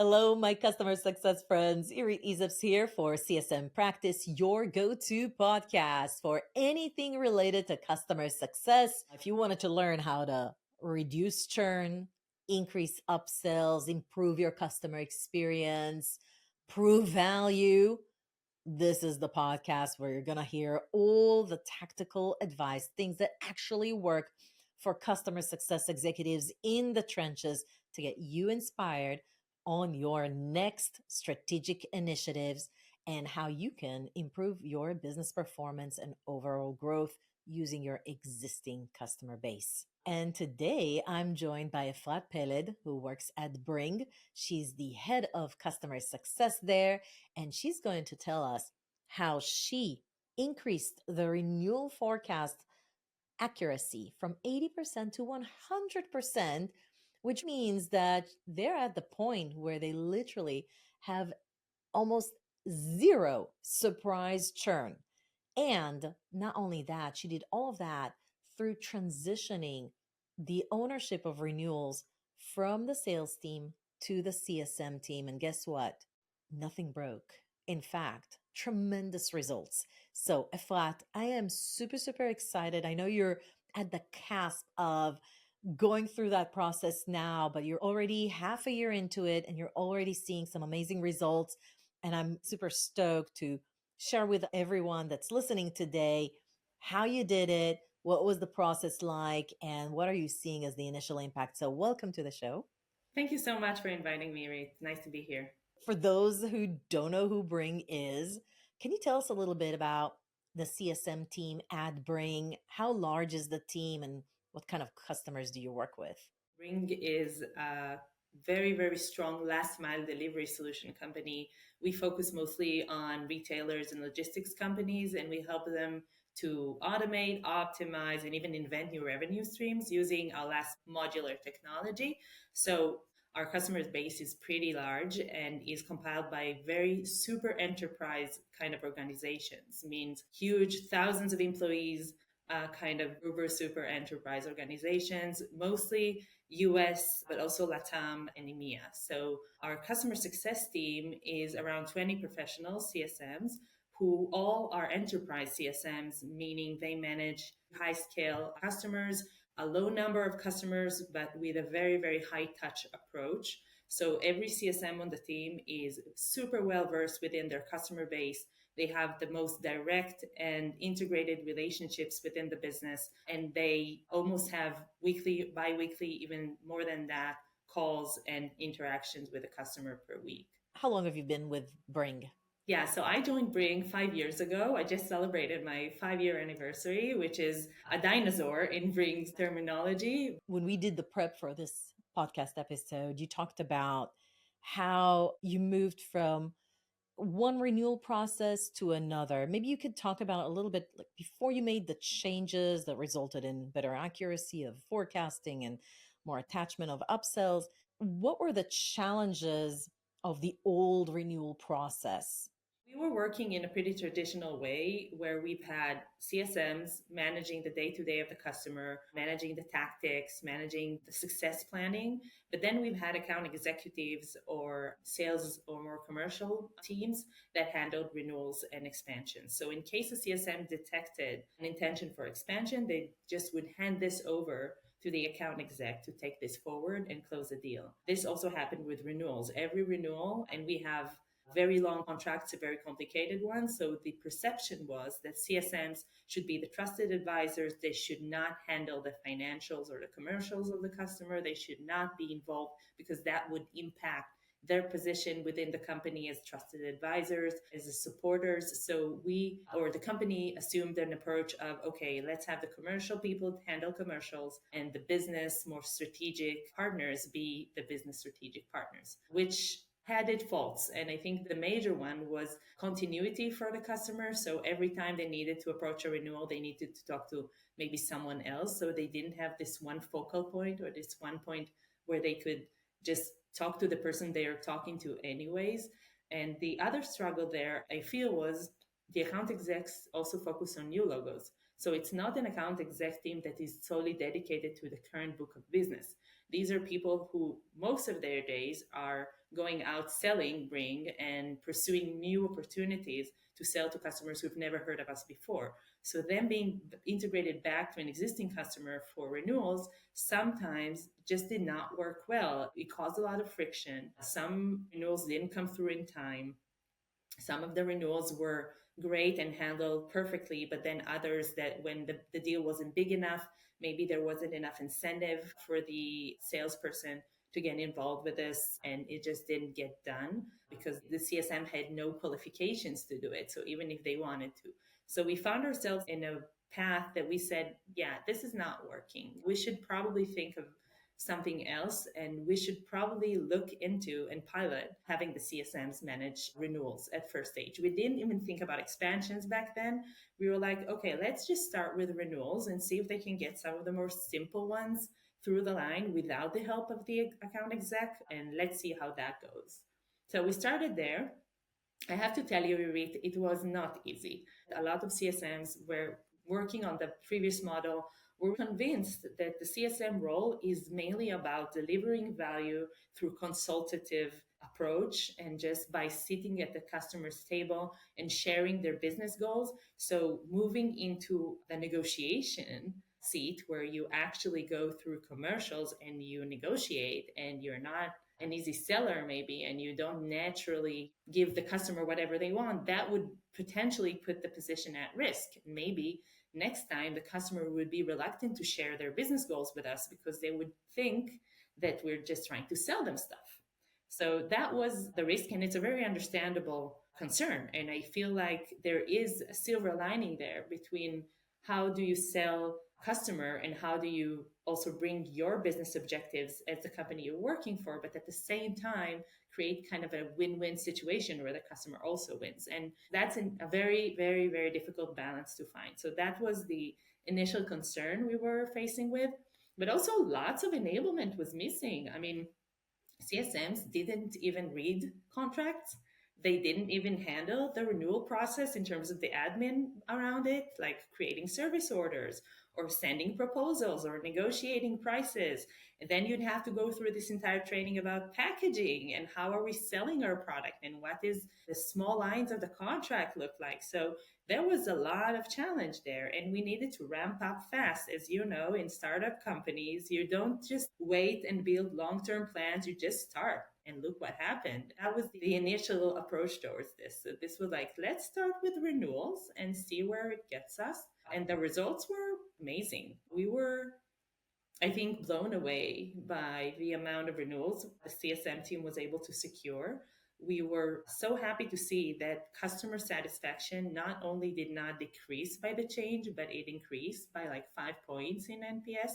Hello, my customer success friends. Irit Eizips here for CSM Practice, your go-to podcast for anything related to customer success. If you wanted to learn how to reduce churn, increase upsells, improve your customer experience, prove value, this is the podcast where you're going to hear all the tactical advice, things that actually work for customer success executives in the trenches to get you inspired on your next strategic initiatives and how you can improve your business performance and overall growth using your existing customer base. And today I'm joined by Ephrat Peled, who works at Bring. She's the head of customer success there, and she's going to tell us how she increased the renewal forecast accuracy from 80% to 100%, which means that they're at the point where they literally have almost zero surprise churn. And not only that, she did all of that through transitioning the ownership of renewals from the sales team to the CSM team. And guess what? Nothing broke. In fact, tremendous results. So, Ephrat, I am super excited. I know you're at the cusp of going through that process now, but you're already half a year into it and you're already seeing some amazing results. And I'm super stoked to share with everyone that's listening today how you did it, what was the process like, and what are you seeing as the initial impact. So welcome to the show. Thank you so much for inviting me, Irit. It's nice to be here. For those who don't know who Bring is, can you tell us a little bit about the CSM team at Bring? How large is the team and what kind of customers do you work with? Ring is a very strong last mile delivery solution company. We focus mostly on retailers and logistics companies, and we help them to automate, optimize, and even invent new revenue streams using our last modular technology. So our customer base is pretty large and is compiled by very super enterprise kind of organizations, means huge thousands of employees, kind of uber super enterprise organizations, mostly US, but also LATAM and EMEA. So our customer success team is around 20 professionals, CSMs, who all are enterprise CSMs, meaning they manage high scale customers, a low number of customers, but with a very high touch approach. So every CSM on the team is super well versed within their customer base. They have the most direct and integrated relationships within the business, and they almost have weekly, bi-weekly, even more than that, calls and interactions with the customer per week. How long have you been with Bring? Yeah, so I joined Bring 5 years ago. I just celebrated my 5 year anniversary, which is a dinosaur in Bring's terminology. When we did the prep for this podcast episode, you talked about how you moved from one renewal process to another. Maybe you could talk about a little bit like before you made the changes that resulted in better accuracy of forecasting and more attachment of upsells. What were the challenges of the old renewal process? We were working in a pretty traditional way where we've had CSMs managing the day to day of the customer, managing the tactics, managing the success planning. But then we've had account executives or sales or more commercial teams that handled renewals and expansions. So in case a CSM detected an intention for expansion, they just would hand this over to the account exec to take this forward and close the deal. This also happened with renewals. Every renewal, and we have very long contracts, a very complicated one. So the perception was that CSMs should be the trusted advisors. They should not handle the financials or the commercials of the customer. They should not be involved because that would impact their position within the company as trusted advisors, as supporters. So we, or the company, assumed an approach of, okay, let's have the commercial people handle commercials and the business, more strategic partners be the business strategic partners, which had its faults. And I think the major one was continuity for the customer. So every time they needed to approach a renewal, they needed to talk to maybe someone else. So they didn't have this one focal point or this one point where they could just talk to the person they are talking to anyways. And the other struggle there, I feel, was the account execs also focus on new logos. So it's not an account exec team that is solely dedicated to the current book of business. These are people who most of their days are going out selling bring and pursuing new opportunities to sell to customers who've never heard of us before. So them being integrated back to an existing customer for renewals sometimes just did not work well. It caused a lot of friction. Some renewals didn't come through in time. Some of the renewals were great and handled perfectly, but then others that when the deal wasn't big enough, maybe there wasn't enough incentive for the salesperson to get involved with this, and it just didn't get done because the CSM had no qualifications to do it. So even if they wanted to. So we found ourselves in a path that we said, yeah, this is not working. We should probably think of something else, and we should probably look into and pilot having the CSMs manage renewals at first stage. We didn't even think about expansions back then. We were like, okay, let's just start with renewals and see if they can get some of the more simple ones through the line without the help of the account exec, and let's see how that goes. So we started there. I have to tell you, Irit, it was not easy. A lot of CSMs were working on the previous model. We're convinced that the CSM role is mainly about delivering value through consultative approach and just by sitting at the customer's table and sharing their business goals. So moving into the negotiation seat where you actually go through commercials and you negotiate and you're not an easy seller maybe and you don't naturally give the customer whatever they want, that would potentially put the position at risk. Maybe next time the customer would be reluctant to share their business goals with us because they would think that we're just trying to sell them stuff. So that was the risk, and it's a very understandable concern. And I feel like there is a silver lining there between how do you sell customer and how do you also bring your business objectives as the company you're working for, but at the same time create kind of a win-win situation where the customer also wins. And that's a very, very, very difficult balance to find. So that was the initial concern we were facing with, but also lots of enablement was missing. I mean, CSMs didn't even read contracts. They didn't even handle the renewal process in terms of the admin around it, like creating service orders or sending proposals or negotiating prices. And then you'd have to go through this entire training about packaging and how are we selling our product and what is the small lines of the contract look like. So there was a lot of challenge there, and we needed to ramp up fast. As you know, in startup companies, you don't just wait and build long-term plans, you just start. And look what happened. That was the initial approach towards this. So this was like, let's start with renewals and see where it gets us. And the results were amazing. We were, I think, blown away by the amount of renewals the CSM team was able to secure. We were so happy to see that customer satisfaction not only did not decrease by the change, but it increased by like 5 points in NPS.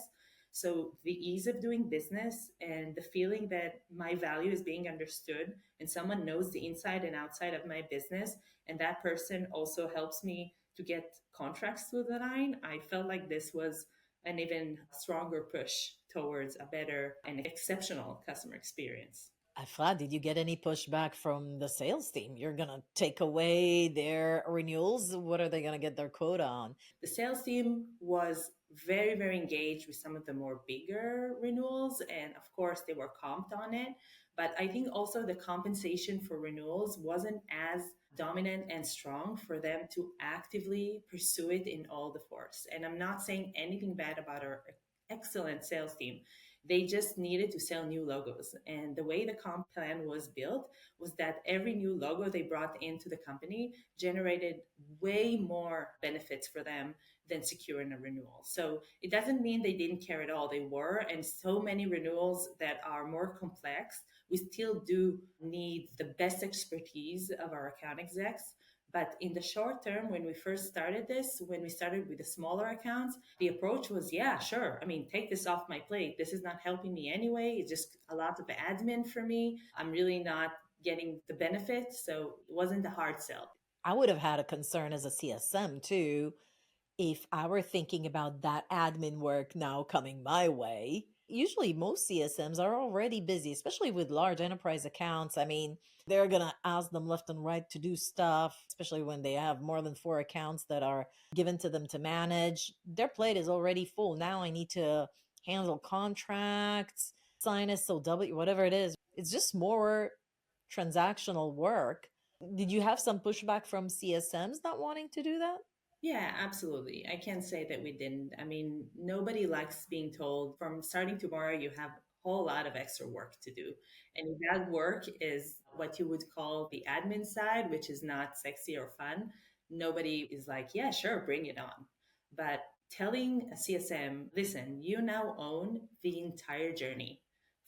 So the ease of doing business and the feeling that my value is being understood and someone knows the inside and outside of my business, and that person also helps me to get contracts through the line, I felt like this was an even stronger push towards a better and exceptional customer experience. Ephrat, did you get any pushback from the sales team? You're going to take away their renewals. What are they going to get their quota on? The sales team was very, very engaged with some of the more bigger renewals. And of course, they were comped on it. But I think also the compensation for renewals wasn't as dominant and strong for them to actively pursue it in all the force. And I'm not saying anything bad about our excellent sales team. They just needed to sell new logos. And the way the comp plan was built was that every new logo they brought into the company generated way more benefits for them than securing a renewal. So it doesn't mean they didn't care at all. They were. And so many renewals that are more complex, we still do need the best expertise of our account execs. But in the short term, when we first started this, when we started with the smaller accounts, the approach was, yeah, sure. I mean, take this off my plate. This is not helping me anyway. It's just a lot of admin for me. I'm really not getting the benefit. So it wasn't a hard sell. I would have had a concern as a CSM too if I were thinking about that admin work now coming my way. Usually, most CSMs are already busy, especially with large enterprise accounts. I mean, they're going to ask them left and right to do stuff, especially when they have more than 4 accounts that are given to them to manage. Their plate is already full. Now I need to handle contracts, sign SOW, whatever it is. It's just more transactional work. Did you have some pushback from CSMs not wanting to do that? Yeah, absolutely. I can't say that we didn't. I mean, nobody likes being told from starting tomorrow, you have a whole lot of extra work to do. And that work is what you would call the admin side, which is not sexy or fun. Nobody is like, yeah, sure, bring it on. But telling a CSM, listen, you now own the entire journey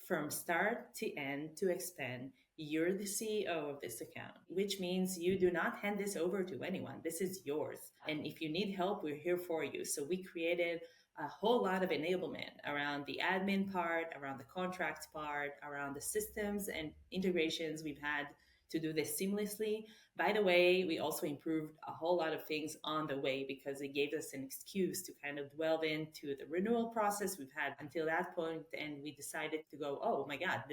from start to end to expand. You're the CEO of this account, which means you do not hand this over to anyone. This is yours. And if you need help, we're here for you. So we created a whole lot of enablement around the admin part, around the contracts part, around the systems and integrations we've had to do this seamlessly. By the way, we also improved a whole lot of things on the way because it gave us an excuse to kind of delve into the renewal process we've had until that point. And we decided to go, oh my God,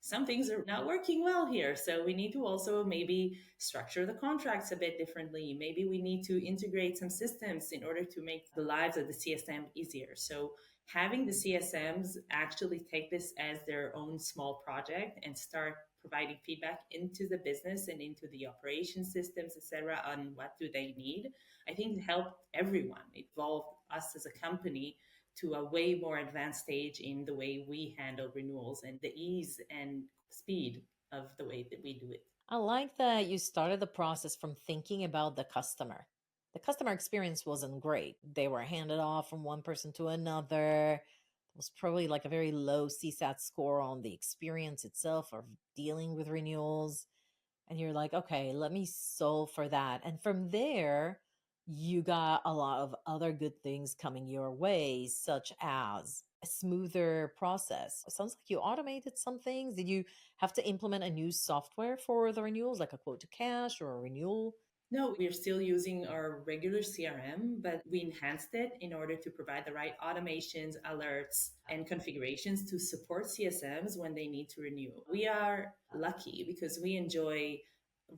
some things are not working well here. So we need to also maybe structure the contracts a bit differently. Maybe we need to integrate some systems in order to make the lives of the CSM easier. So having the CSMs actually take this as their own small project and start providing feedback into the business and into the operation systems, etc., on what do they need, I think it helped everyone. It evolved us as a company to a way more advanced stage in the way we handle renewals and the ease and speed of the way that we do it. I like that you started the process from thinking about the customer. The customer experience wasn't great. They were handed off from one person to another. It was probably like a very low CSAT score on the experience itself of dealing with renewals. And you're like, okay, let me solve for that. And from there, you got a lot of other good things coming your way, such as a smoother process. It sounds like you automated some things. Did you have to implement a new software for the renewals, like a quote to cash or a renewal? No, we're still using our regular CRM, but we enhanced it in order to provide the right automations, alerts, and configurations to support CSMs when they need to renew. We are lucky because we enjoy a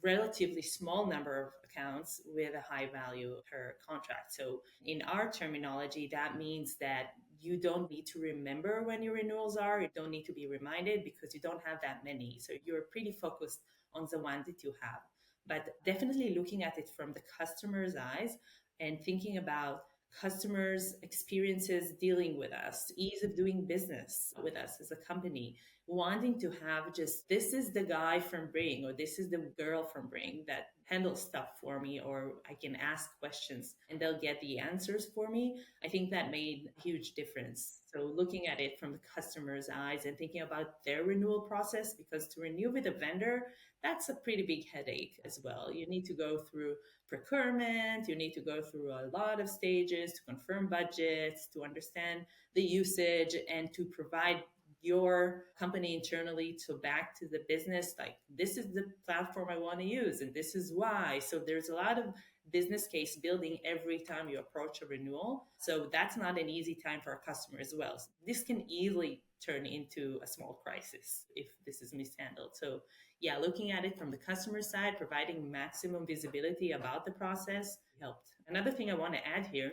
relatively small number of accounts with a high value per contract. So in our terminology, that means that you don't need to remember when your renewals are. You don't need to be reminded because you don't have that many. So you're pretty focused on the one that you have, but definitely looking at it from the customer's eyes and thinking about customers' experiences dealing with us, ease of doing business with us as a company, wanting to have just this is the guy from Bring or this is the girl from Bring that handles stuff for me, or I can ask questions and they'll get the answers for me. I think that made a huge difference. So looking at it from the customer's eyes and thinking about their renewal process, because to renew with a vendor, that's a pretty big headache as well. You need to go through procurement, you need to go through a lot of stages to confirm budgets, to understand the usage, and to provide your company internally to back to the business like this is the platform I want to use and this is why. So there's a lot of business case building every time you approach a renewal. So that's not an easy time for a customer as well. So this can easily turn into a small crisis if this is mishandled. So yeah, looking at it from the customer side, providing maximum visibility about the process helped. Another thing I want to add here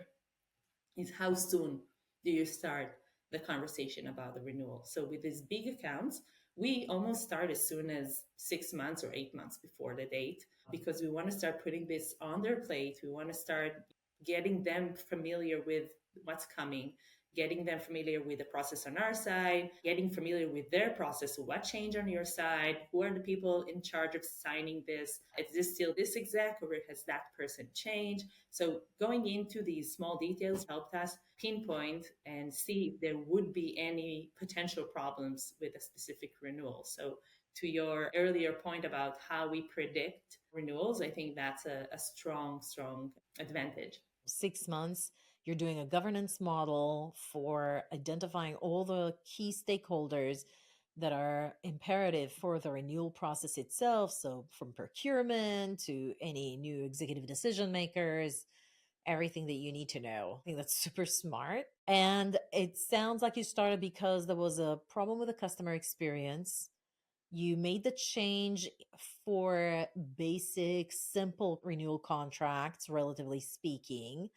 is how soon do you start the conversation about the renewal? So with these big accounts, we almost start as soon as 6 months or 8 months before the date because we want to start putting this on their plate. We want to start getting them familiar with what's coming, getting them familiar with the process on our side, getting familiar with their process. So what changed on your side? Who are the people in charge of signing this? Is this still this exec or has that person changed? So going into these small details helped us pinpoint and see if there would be any potential problems with a specific renewal. So to your earlier point about how we predict renewals, I think that's a strong, strong advantage. 6 months, you're doing a governance model for identifying all the key stakeholders that are imperative for the renewal process itself. So, from procurement to any new executive decision makers, everything that you need to know. I think that's super smart. And it sounds like you started because there was a problem with the customer experience. You made the change for basic, simple renewal contracts, relatively speaking.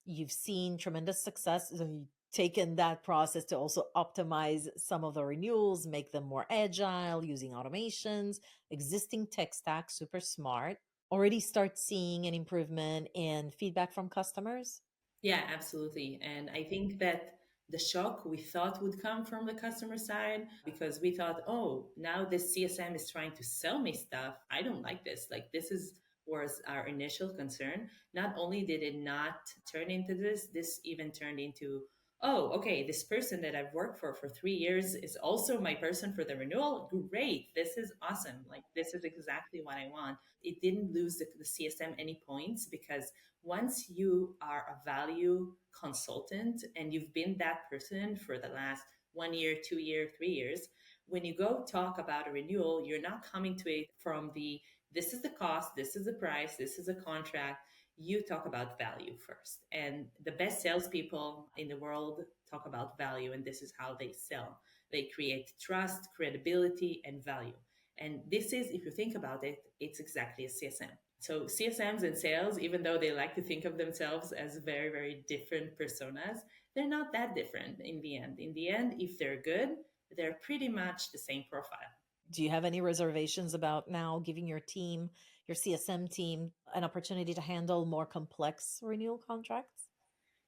You've seen tremendous success. So taken that process to also optimize some of the renewals, make them more agile using automations, existing tech stack, super smart. Already start seeing an improvement in feedback from customers? Yeah, absolutely. And I think that the shock we thought would come from the customer side because we thought, oh, now this CSM is trying to sell me stuff. I don't like this. Like, this is was our initial concern. Not only did it not turn into this even turned into, oh, okay, this person that I've worked for 3 years is also my person for the renewal. Great. This is awesome. Like, this is exactly what I want. It didn't lose the CSM any points because once you are a value consultant and you've been that person for the last 1 year, 2 year, 3 years, when you go talk about a renewal, you're not coming to it from the this is the cost, this is the price, this is a contract. You talk about value first. And the best salespeople in the world talk about value, and this is how they sell. They create trust, credibility, and value. And this is, if you think about it, it's exactly a CSM. So CSMs and sales, even though they like to think of themselves as very, very different personas, they're not that different in the end. In the end, if they're good, they're pretty much the same profile. Do you have any reservations about now giving your team, your CSM team, an opportunity to handle more complex renewal contracts?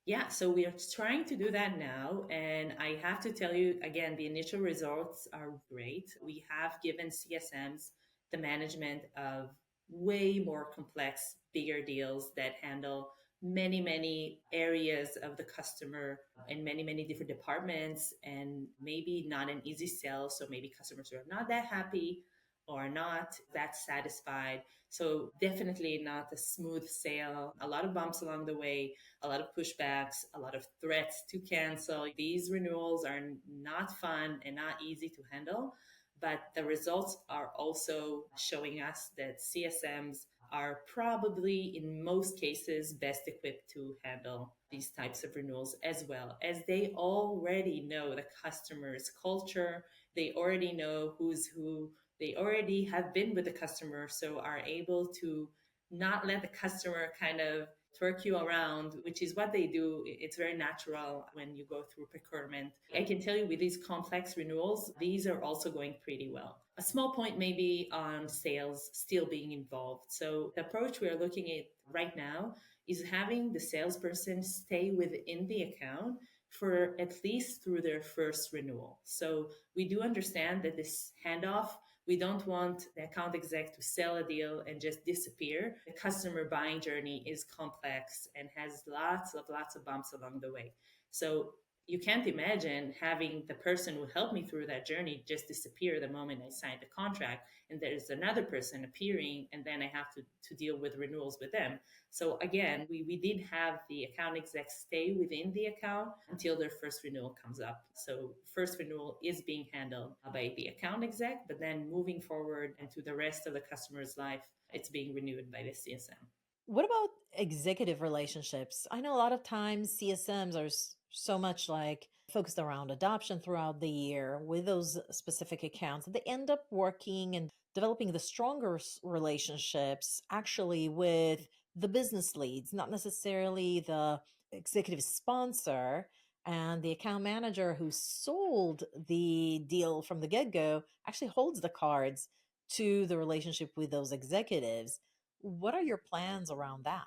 Yeah, so we are trying to do that now. And I have to tell you again, the initial results are great. We have given CSMs the management of way more complex, bigger deals that handle many, many areas of the customer and many, many different departments, and maybe not an easy sell. So maybe customers who are not that happy or not that satisfied. So definitely not a smooth sale, a lot of bumps along the way, a lot of pushbacks, a lot of threats to cancel. These renewals are not fun and not easy to handle, but the results are also showing us that CSMs are probably in most cases best equipped to handle these types of renewals, as well as they already know the customer's culture, they already know who's who, they already have been with the customer, so are able to not let the customer kind of twerk you around, which is what they do. It's very natural when you go through procurement. I can tell you with these complex renewals, these are also going pretty well. A small point maybe on sales still being involved. So the approach we are looking at right now is having the salesperson stay within the account for at least through their first renewal. So we do understand that this handoff, we don't want the account exec to sell a deal and just disappear. The customer buying journey is complex and has lots of bumps along the way. So you can't imagine having the person who helped me through that journey just disappear the moment I signed the contract, and there's another person appearing, and then I have to deal with renewals with them. So again, we did have the account execs stay within the account until their first renewal comes up. So first renewal is being handled by the account exec, but then moving forward into the rest of the customer's life, it's being renewed by the CSM. What about executive relationships? I know a lot of times CSMs are so much like focused around adoption throughout the year with those specific accounts. They end up working and developing the stronger relationships actually with the business leads, not necessarily the executive sponsor. And the account manager who sold the deal from the get go actually holds the cards to the relationship with those executives. What are your plans around that?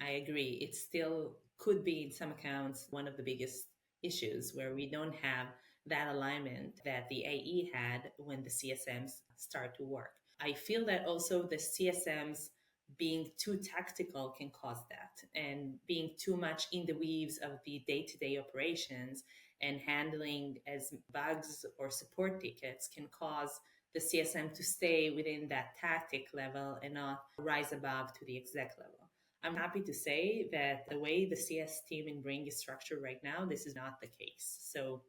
I agree. It still could be in some accounts one of the biggest issues where we don't have that alignment that the AE had when the CSMs start to work. I feel that also the CSMs being too tactical can cause that, and being too much in the weaves of the day-to-day operations and handling as bugs or support tickets can cause the CSM to stay within that tactic level and not rise above to the exec level. I'm happy to say that the way the CS team in Bring is structured right now, this is not the case. So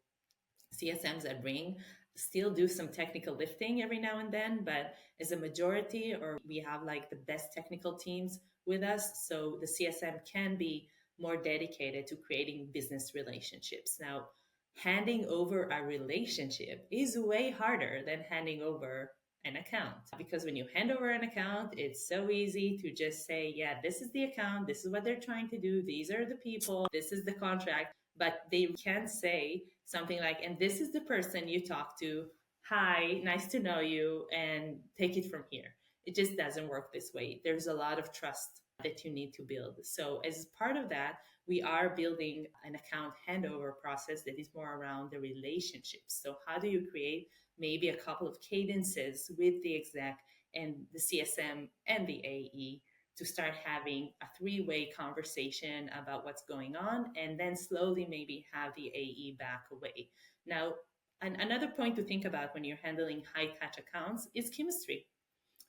CSMs at Bring still do some technical lifting every now and then, but as a majority, or we have like the best technical teams with us, so the CSM can be more dedicated to creating business relationships. Now, handing over a relationship is way harder than handing over an account, because when you hand over an account, it's so easy to just say, yeah, this is the account, this is what they're trying to do, these are the people, this is the contract. but they can say something like, and this is the person you talk to. Hi, nice to know you, and take it from here. It just doesn't work this way. There's a lot of trust that you need to build. So, as part of that, we are building an account handover process that is more around the relationships. So, how do you create maybe a couple of cadences with the exec and the CSM and the AE to start having a three-way conversation about what's going on, and then slowly maybe have the AE back away. Now, another point to think about when you're handling high touch accounts is chemistry.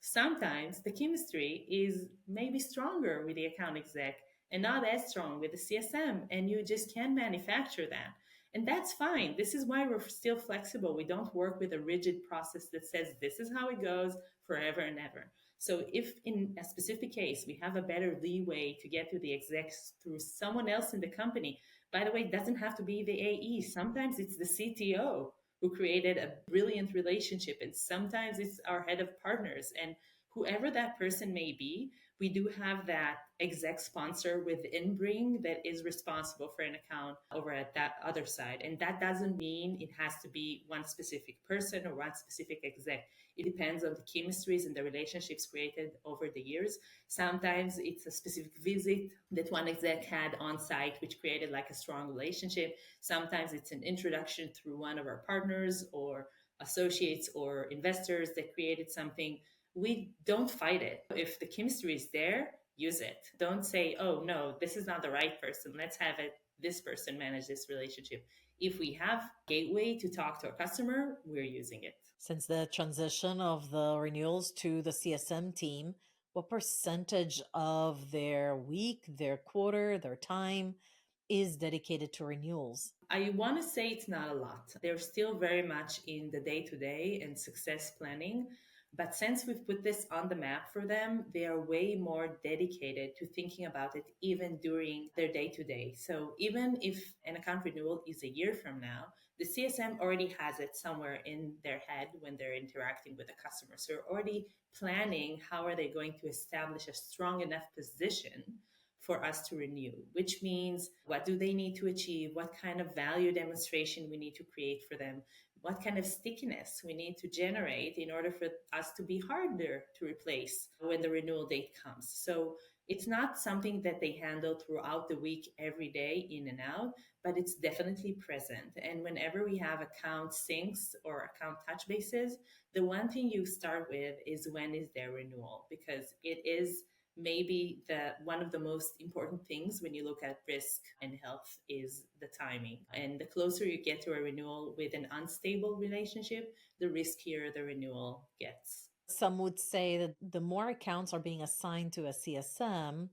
Sometimes the chemistry is maybe stronger with the account exec and not as strong with the CSM, and you just can't manufacture that. And that's fine. This is why we're still flexible. We don't work with a rigid process that says this is how it goes forever and ever. So, if in a specific case we have a better leeway to get to the execs through someone else in the company, by the way, it doesn't have to be the AE. Sometimes it's the CTO who created a brilliant relationship, and sometimes it's our head of partners. And whoever that person may be, we do have that exec sponsor within Bring that is responsible for an account over at that other side. And that doesn't mean it has to be one specific person or one specific exec. It depends on the chemistries and the relationships created over the years. Sometimes it's a specific visit that one exec had on site, which created like a strong relationship. Sometimes it's an introduction through one of our partners or associates or investors that created something. We don't fight it. If the chemistry is there, use it. Don't say, oh, no, this is not the right person. Let's have this person manage this relationship. If we have gateway to talk to a customer, we're using it. Since the transition of the renewals to the CSM team, what percentage of their week, their quarter, their time is dedicated to renewals? I want to say it's not a lot. They're still very much in the day to day and success planning. But since we've put this on the map for them, they are way more dedicated to thinking about it even during their day to day. So even if an account renewal is a year from now, the CSM already has it somewhere in their head when they're interacting with the customer. So they're already planning how are they going to establish a strong enough position for us to renew, which means what do they need to achieve, what kind of value demonstration we need to create for them, what kind of stickiness we need to generate in order for us to be harder to replace when the renewal date comes. So it's not something that they handle throughout the week, every day, in and out, but it's definitely present. And whenever we have account syncs or account touch bases, the one thing you start with is when is their renewal, because it is maybe one of the most important things when you look at risk and health is the timing. And the closer you get to a renewal with an unstable relationship, the riskier the renewal gets. Some would say that the more accounts are being assigned to a CSM,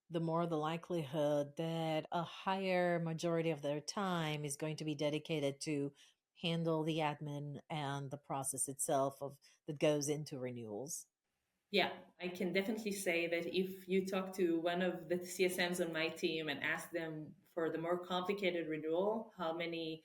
the more the likelihood that a higher majority of their time is going to be dedicated to handle the admin and the process itself of that goes into renewals. Yeah, I can definitely say that if you talk to one of the CSMs on my team and ask them for the more complicated renewal, how many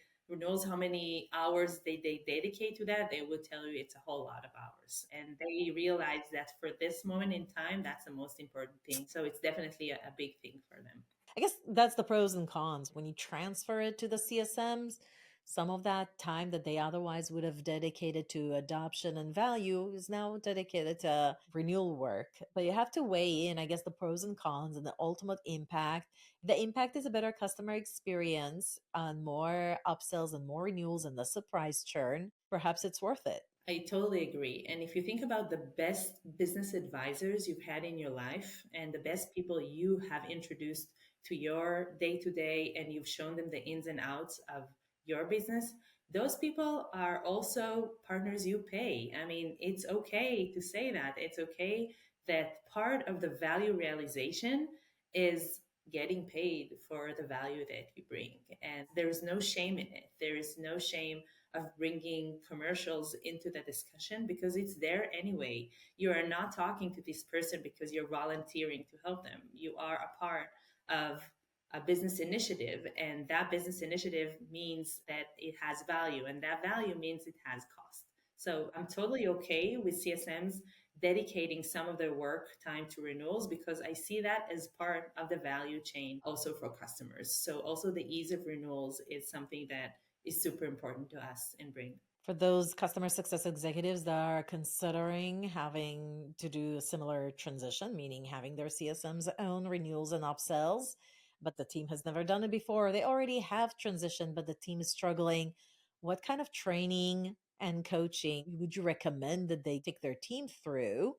hours they dedicate to that, they would tell you it's a whole lot of hours. And they realize that for this moment in time, that's the most important thing. So it's definitely a big thing for them. I guess that's the pros and cons. When you transfer it to the CSMs, some of that time that they otherwise would have dedicated to adoption and value is now dedicated to renewal work. But you have to weigh in, I guess, the pros and cons and the ultimate impact. The impact is a better customer experience and more upsells and more renewals and the surprise churn. Perhaps it's worth it. I totally agree. And if you think about the best business advisors you've had in your life and the best people you have introduced to your day to day, and you've shown them the ins and outs of your business, those people are also partners you pay. I mean, it's okay to say that. It's okay that part of the value realization is getting paid for the value that you bring. And there is no shame in it. There is no shame of bringing commercials into the discussion because it's there anyway. You are not talking to this person because you're volunteering to help them. You are a part of a business initiative, and that business initiative means that it has value, and that value means it has cost. So I'm totally okay with CSMs dedicating some of their work time to renewals, because I see that as part of the value chain also for customers. So also the ease of renewals is something that is super important to us and bring. For those customer success executives that are considering having to do a similar transition, meaning having their CSMs own renewals and upsells, but the team has never done it before, they already have transitioned, but the team is struggling, what kind of training and coaching would you recommend that they take their team through?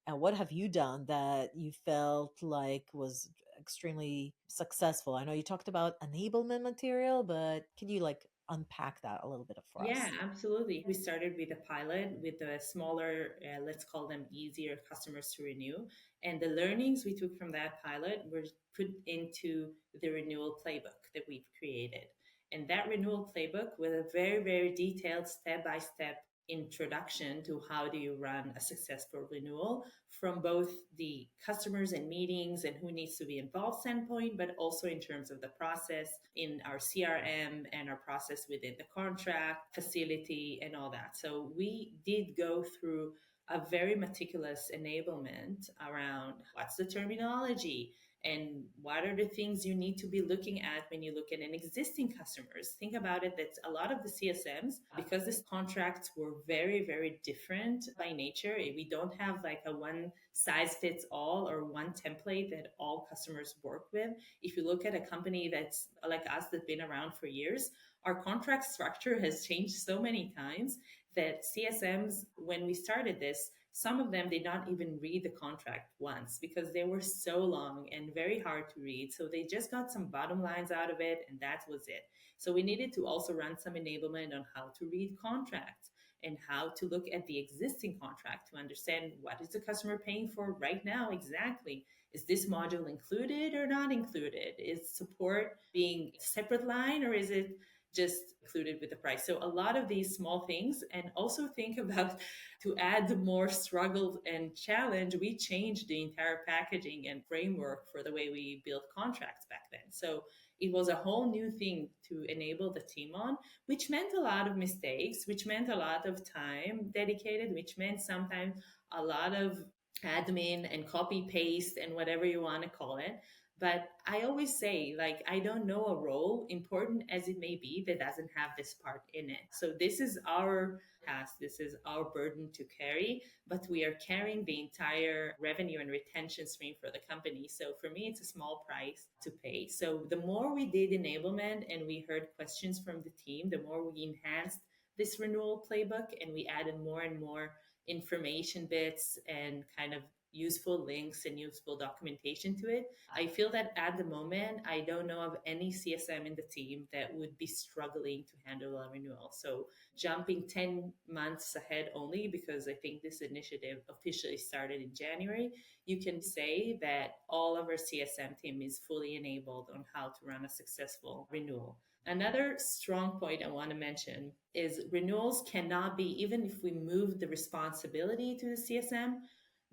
And what have you done that you felt like was extremely successful? I know you talked about enablement material, but can you like unpack that a little bit for Yeah, us? absolutely. We started with a pilot with the smaller, let's call them easier customers to renew. And the learnings we took from that pilot were put into the renewal playbook that we've created. And that renewal playbook with a very, very detailed step by step introduction to how do you run a successful renewal from both the customers and meetings and who needs to be involved standpoint, but also in terms of the process in our CRM and our process within the contract facility and all that. So we did go through a very meticulous enablement around what's the terminology and what are the things you need to be looking at when you look at an existing customers. Think about it that a lot of the CSMs, because these contracts were very, very different by nature, we don't have like a one size fits all or one template that all customers work with. If you look at a company that's like us that's been around for years, our contract structure has changed so many times that CSMs, when we started this, some of them did not even read the contract once because they were so long and very hard to read. So they just got some bottom lines out of it, and that was it. So we needed to also run some enablement on how to read contracts and how to look at the existing contract to understand what is the customer paying for right now exactly. Is this module included or not included? Is support being a separate line or is it just included with the price? So a lot of these small things, and also think about to add more struggle and challenge, we changed the entire packaging and framework for the way we built contracts back then. So it was a whole new thing to enable the team on, which meant a lot of mistakes, which meant a lot of time dedicated, which meant sometimes a lot of admin and copy paste and whatever you want to call it. But I always say, like, I don't know a role, important as it may be, that doesn't have this part in it. So this is our task, this is our burden to carry, but we are carrying the entire revenue and retention stream for the company. So for me, it's a small price to pay. So the more we did enablement and we heard questions from the team, the more we enhanced this renewal playbook and we added more and more information bits and kind of useful links and useful documentation to it. I feel that at the moment, I don't know of any CSM in the team that would be struggling to handle a renewal. So jumping 10 months ahead only, because I think this initiative officially started in January, you can say that all of our CSM team is fully enabled on how to run a successful renewal. Another strong point I want to mention is renewals cannot be, even if we move the responsibility to the CSM,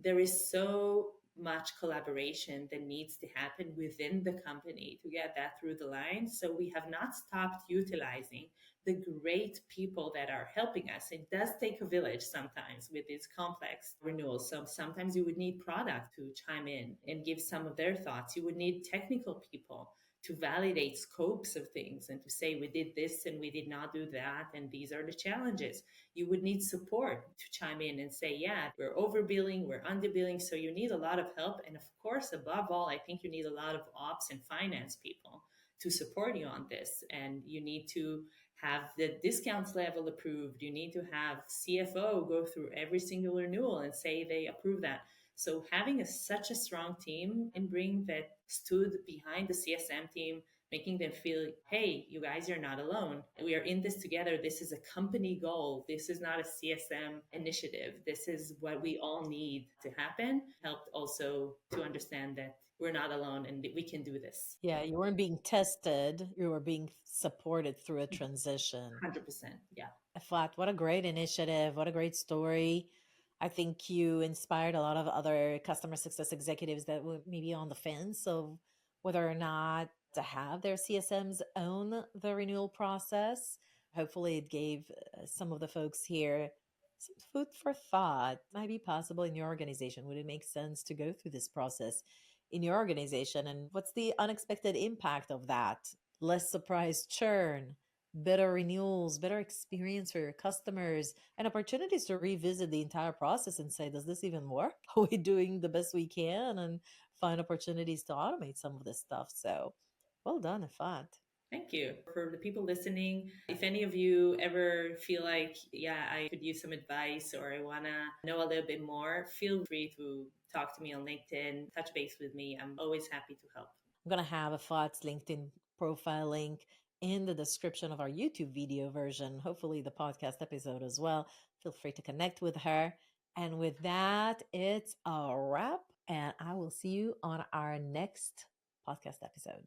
there is so much collaboration that needs to happen within the company to get that through the line. So we have not stopped utilizing the great people that are helping us. It does take a village sometimes with these complex renewals. So sometimes you would need product to chime in and give some of their thoughts. You would need technical people to validate scopes of things and to say, we did this and we did not do that, and these are the challenges. You would need support to chime in and say, yeah, we're overbilling, we're underbilling. So you need a lot of help. And of course, above all, I think you need a lot of ops and finance people to support you on this. And you need to have the discounts level approved. You need to have CFO go through every single renewal and say they approve that. So having such a strong team and bring that stood behind the CSM team, making them feel, hey, you guys are not alone. We are in this together. This is a company goal. This is not a CSM initiative. This is what we all need to happen. Helped also to understand that we're not alone and we can do this. Yeah, you weren't being tested, you were being supported through a transition. 100%. Yeah. Ephrat, what a great initiative. What a great story. I think you inspired a lot of other customer success executives that were maybe on the fence of whether or not to have their CSMs own the renewal process. Hopefully, it gave some of the folks here Some food for thought might be possible in your organization. Would it make sense to go through this process in your organization? And what's the unexpected impact of that? Less surprise churn, better renewals, better experience for your customers, and opportunities to revisit the entire process and say, does this even work? Are we doing the best we can? And find opportunities to automate some of this stuff. So well done, Ephrat. Thank you. For the people listening, if any of you ever feel like, yeah, I could use some advice or I want to know a little bit more, feel free to talk to me on LinkedIn, touch base with me. I'm always happy to help. I'm going to have Ephat's LinkedIn profile link in the description of our YouTube video version, hopefully the podcast episode as well. Feel free to connect with her. And with that, it's a wrap. And I will see you on our next podcast episode.